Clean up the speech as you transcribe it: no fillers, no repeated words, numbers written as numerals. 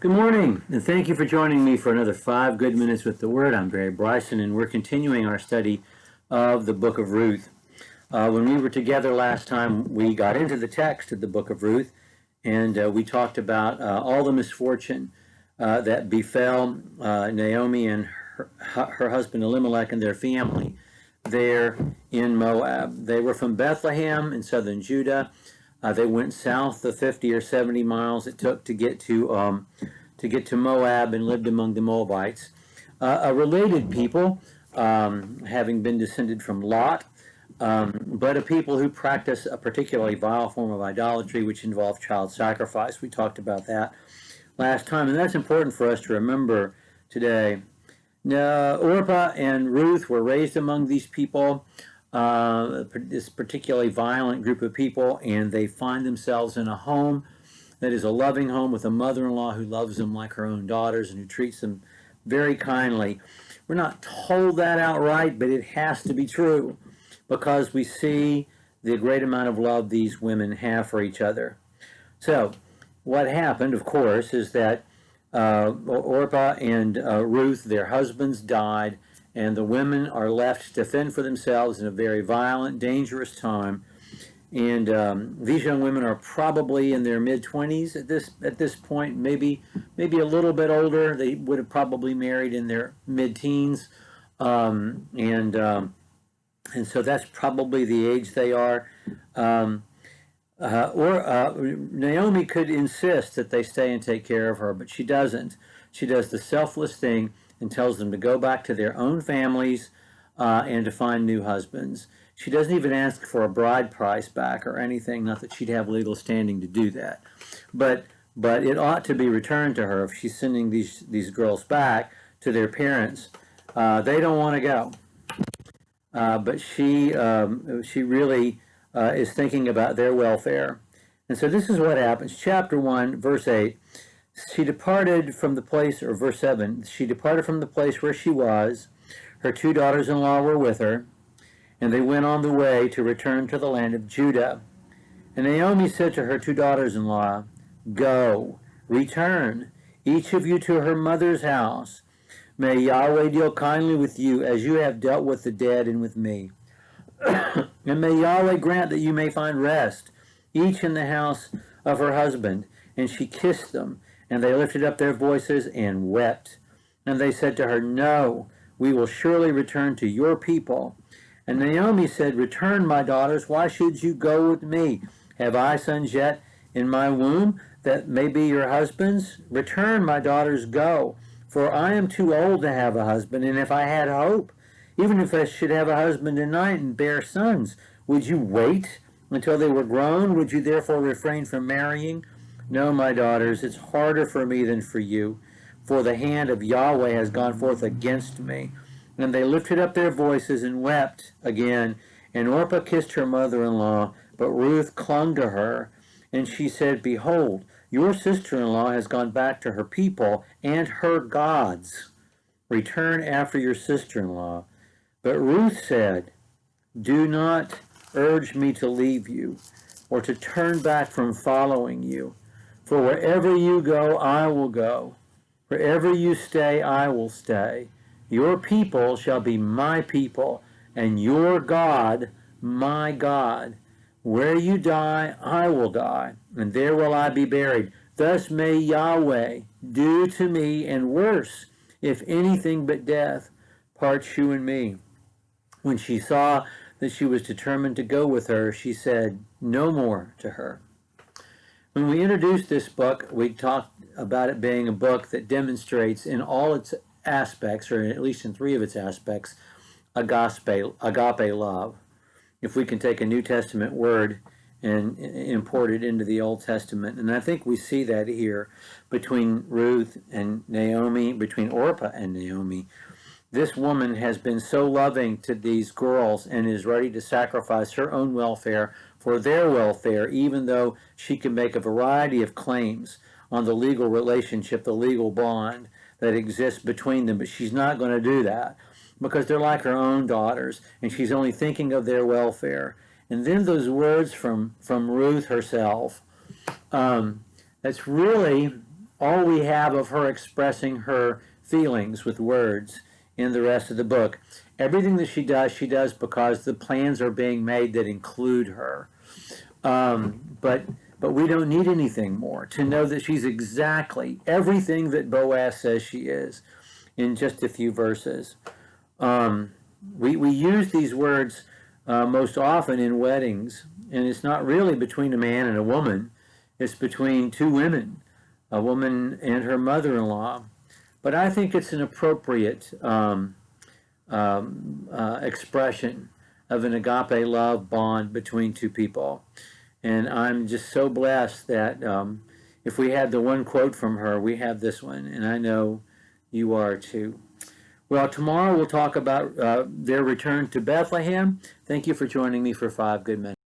Good morning, and thank you for joining me for another 5 good minutes with the Word. I'm Barry Bryson, and we're continuing our study of the book of Ruth. When we were together last time, we got into the text of the book of Ruth, and we talked about all the misfortune that befell Naomi and her husband Elimelech and their family there in Moab. They were from Bethlehem in southern Judah. They went south the 50 or 70 miles it took to get to Moab and lived among the Moabites, a related people, having been descended from Lot, but a people who practice a particularly vile form of idolatry, which involved child sacrifice. We talked about that last time, and that's important for us to remember today. Now, Orpah and Ruth were raised among these people, this particularly violent group of people, and they find themselves in a home that is a loving home with a mother-in-law who loves them like her own daughters and who treats them very kindly. We're not told that outright, but it has to be true because we see the great amount of love these women have for each other. So what happened, of course, is that Orpah and Ruth, their husbands died, and the women are left to fend for themselves in a very violent, dangerous time. And these young women are probably in their mid-20s at this point, maybe a little bit older. They would have probably married in their mid-teens, and so that's probably the age they are. Naomi could insist that they stay and take care of her, but she doesn't. She does the selfless thing and tells them to go back to their own families and to find new husbands. She doesn't even ask for a bride price back or anything, not that she'd have legal standing to do that. But it ought to be returned to her if she's sending these girls back to their parents. They don't want to go. But she really is thinking about their welfare. And so this is what happens. Chapter 1, verse 8. She departed from the place, or verse 7, she departed from the place where she was. Her 2 daughters-in-law were with her, and they went on the way to return to the land of Judah. And Naomi said to her 2 daughters-in-law, "Go, return, each of you to her mother's house. May Yahweh deal kindly with you as you have dealt with the dead and with me. And may Yahweh grant that you may find rest, each in the house of her husband." And she kissed them, and they lifted up their voices and wept. And they said to her, "No, we will surely return to your people." And Naomi said, "Return, my daughters. Why should you go with me? Have I sons yet in my womb that may be your husbands? Return, my daughters, go. For I am too old to have a husband, and if I had hope, even if I should have a husband tonight and bear sons, would you wait until they were grown? Would you therefore refrain from marrying? No, my daughters, it's harder for me than for you, for the hand of Yahweh has gone forth against me." And they lifted up their voices and wept again. And Orpah kissed her mother-in-law, but Ruth clung to her. And she said, "Behold, your sister-in-law has gone back to her people and her gods. Return after your sister-in-law." But Ruth said, "Do not urge me to leave you or to turn back from following you. For wherever you go, I will go. Wherever you stay, I will stay. Your people shall be my people, and your God, my God. Where you die, I will die, and there will I be buried. Thus may Yahweh do to me, and worse, if anything but death parts you and me." When she saw that she was determined to go with her, she said no more to her. When we introduced this book, we talked about it being a book that demonstrates in all its aspects, or at least in 3 of its aspects, agape love. If we can take a New Testament word and import it into the Old Testament. And I think we see that here between Ruth and Naomi, between Orpah and Naomi. This woman has been so loving to these girls and is ready to sacrifice her own welfare for their welfare, even though she can make a variety of claims on the legal relationship, the legal bond that exists between them. But she's not going to do that because they're like her own daughters, and she's only thinking of their welfare. And then those words from Ruth herself, that's really all we have of her expressing her feelings with words in the rest of the book. Everything that she does because the plans are being made that include her. But we don't need anything more to know that she's exactly everything that Boaz says she is in just a few verses. We use these words most often in weddings, and it's not really between a man and a woman. It's between two women, a woman and her mother-in-law. But I think it's an appropriate expression of an agape love bond between two people. And I'm just so blessed that if we had the one quote from her, we have this one, and I know you are too. Well, tomorrow we'll talk about their return to Bethlehem. Thank you for joining me for 5 Good Men.